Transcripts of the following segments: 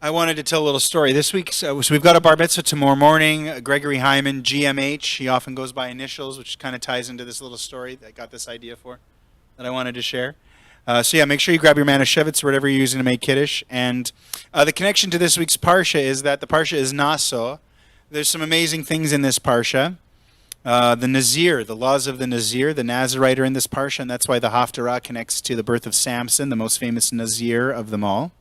I wanted to tell a little story. This week, so we've got a bar mitzvah tomorrow morning. Gregory Hyman, GMH. He often goes by initials, which kind of ties into this little story that I got this idea for, that I wanted to share. So yeah, make sure you grab your Manischewitz or whatever you're using to make Kiddush. And the connection to this week's Parsha is that the Parsha is Nasso. There's some amazing things in this Parsha. The Nazir, the laws of the Nazir, the Nazirite are in this Parsha, and that's why the Haftarah connects to the birth of Samson, the most famous Nazir of them all.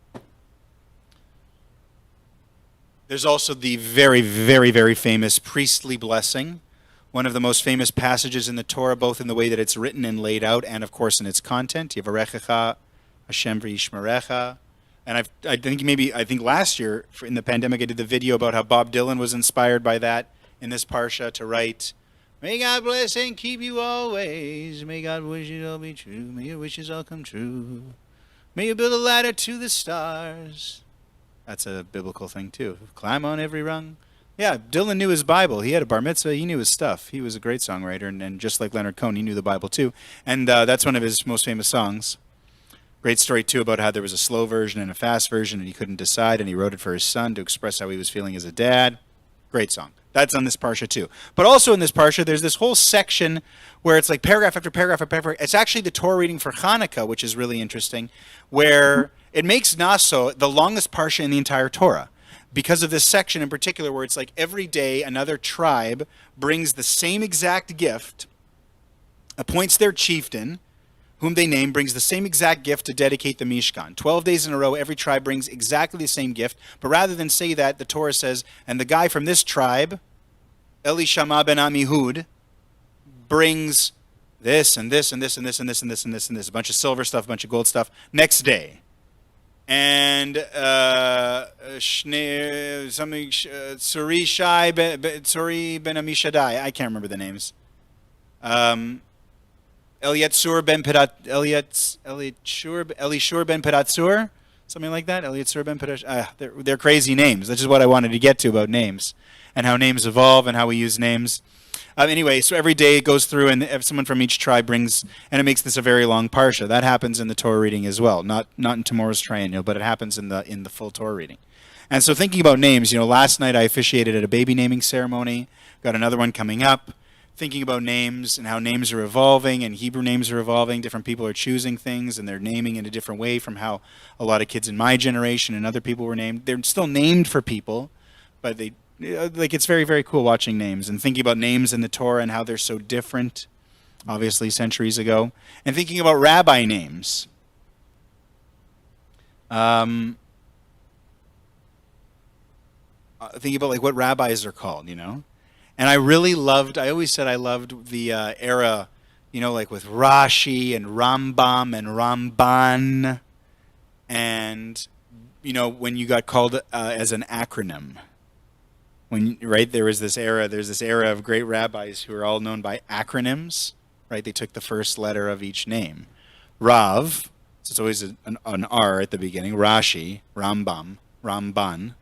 There's also the very, very, very famous priestly blessing, one of the most famous passages in the Torah, both in the way that it's written and laid out, and of course in its content. Yivarechecha Hashem v'yishmerecha. And I think last year in the pandemic I did the video about how Bob Dylan was inspired by that in this parsha to write, "May God bless and keep you always. May God wish it all be true. May your wishes all come true. May you build a ladder to the stars." That's a biblical thing too. Climb on every rung. Yeah, Dylan knew his Bible. He had a bar mitzvah. He knew his stuff. He was a great songwriter, and just like Leonard Cohen, he knew the Bible too. And that's one of his most famous songs. Great story too about how there was a slow version and a fast version, and he couldn't decide, and he wrote it for his son to express how he was feeling as a dad. Great song. That's on this parsha too. But also in this parsha, there's this whole section where it's like paragraph after paragraph after paragraph. It's actually the Torah reading for Hanukkah, which is really interesting, where it makes Nasso the longest parsha in the entire Torah because of this section in particular, where it's like every day another tribe brings the same exact gift, appoints their chieftain, whom they name, brings the same exact gift to dedicate the Mishkan. 12 days in a row, every tribe brings exactly the same gift. But rather than say that, the Torah says, and the guy from this tribe, Elishama ben Amihud, brings this and this and this and this and this and this and this and this, a bunch of silver stuff, a bunch of gold stuff, next day. And Tsuri ben Amishadai, I can't remember the names. Elishur ben Peratzur, something like that. Elishur ben Peratzur. They're crazy names. That's just what I wanted to get to about names and how names evolve and how we use names. Anyway, so every day it goes through, and someone from each tribe brings, and it makes this a very long parsha. That happens in the Torah reading as well, not in tomorrow's triennial, but it happens in the full Torah reading. And so thinking about names, last night I officiated at a baby naming ceremony. Got another one coming up. Thinking about names and how names are evolving and Hebrew names are evolving. Different people are choosing things and they're naming in a different way from how a lot of kids in my generation and other people were named. They're still named for people, but it's very, very cool watching names and thinking about names in the Torah and how they're so different, obviously centuries ago. And thinking about rabbi names. Thinking about what rabbis are called, And I always said I loved the era, with Rashi and Rambam and Ramban. And, when you got called as an acronym. There's this era of great rabbis who are all known by acronyms, right? They took the first letter of each name. Rav, so it's always an R at the beginning. Rashi, Rambam, Ramban.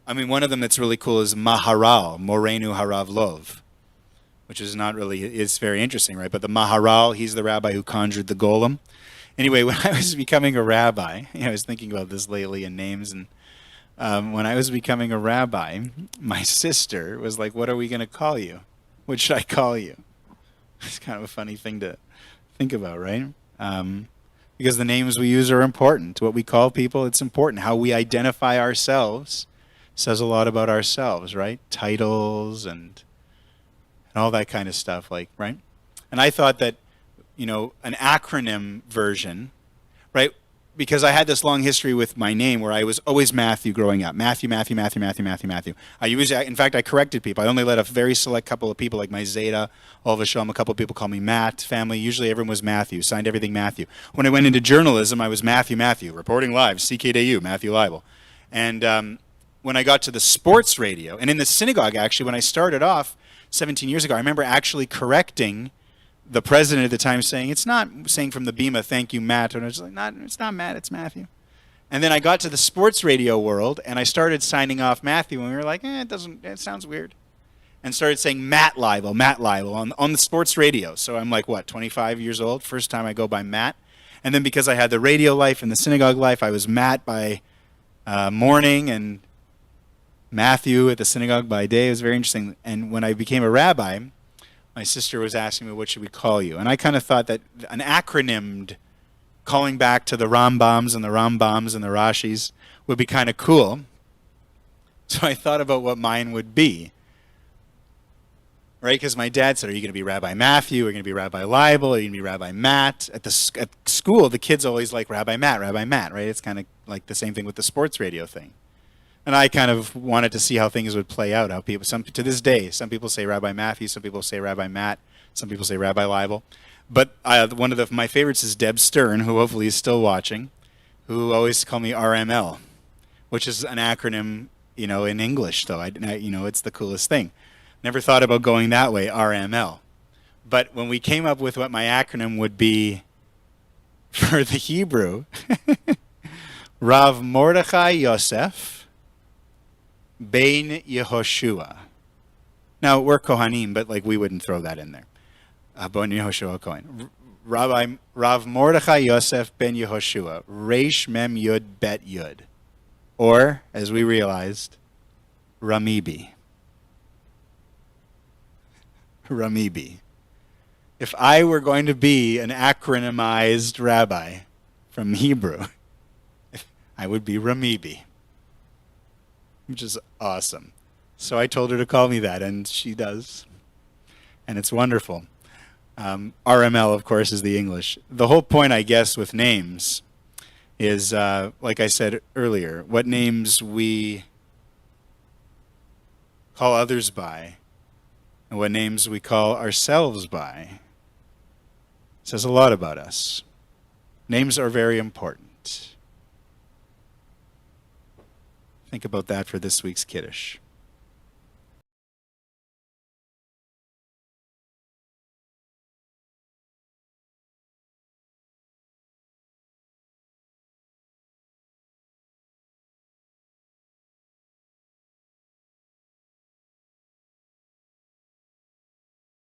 One of them that's really cool is Maharal, Morenu Harav Lov, which is it's very interesting, right? But the Maharal, he's the rabbi who conjured the golem. Anyway, when I was becoming a rabbi, I was thinking about this lately in names, and when I was becoming a rabbi, my sister was like, "What are we going to call you? What should I call you?" It's kind of a funny thing to think about, right? Because the names we use are important. What we call people, it's important. How we identify ourselves says a lot about ourselves, right? Titles and all that kind of stuff, right? And I thought that, an acronym version, right? Because I had this long history with my name where I was always Matthew growing up. Matthew. In fact, I corrected people. I only let a very select couple of people, like my Zeta, all of a shalom, a couple of people call me Matt. Family, usually everyone was Matthew, signed everything Matthew. When I went into journalism, I was Matthew, reporting live, CKDU, Matthew Leibl. And when I got to the sports radio, and in the synagogue, actually, when I started off 17 years ago, I remember actually correcting the president at the time, saying, it's not saying from the Bima, thank you, Matt. And I was like, it's not Matt, it's Matthew. And then I got to the sports radio world, and I started signing off Matthew, and we were like, it sounds weird. And started saying Matt Leibl on the sports radio. So I'm like, 25 years old? First time I go by Matt. And then because I had the radio life and the synagogue life, I was Matt by morning and Matthew at the synagogue by day. It was very interesting. And when I became a rabbi, my sister was asking me, what should we call you? And I kind of thought that an acronymed calling back to the Rambams and the Rambams and the Rashis would be kind of cool. So I thought about what mine would be. Right? Because my dad said, are you going to be Rabbi Matthew? Are you going to be Rabbi Leibl? Are you going to be Rabbi Matt? At school, the kids always like Rabbi Matt, right? It's kind of like the same thing with the sports radio thing. And I kind of wanted to see how things would play out. How people, to this day, some people say Rabbi Matthew, some people say Rabbi Matt, some people say Rabbi Leibl. But one of my favorites is Deb Stern, who hopefully is still watching, who always call me RML, which is an acronym, in English, though. It's the coolest thing. Never thought about going that way, RML. But when we came up with what my acronym would be for the Hebrew, Rav Mordechai Yosef Ben Yehoshua. Now, we're Kohanim, but we wouldn't throw that in there. Ben Yehoshua Kohen. Rav Mordechai Yosef Ben Yehoshua. Reish Mem Yud Bet Yud. Or, as we realized, Ramibi. Ramibi. If I were going to be an acronymized rabbi from Hebrew, I would be Ramibi, which is awesome. So I told her to call me that, and she does. And it's wonderful. RML, of course, is the English. The whole point, I guess, with names is, like I said earlier, what names we call others by and what names we call ourselves by says a lot about us. Names are very important. Think about that for this week's Kiddush.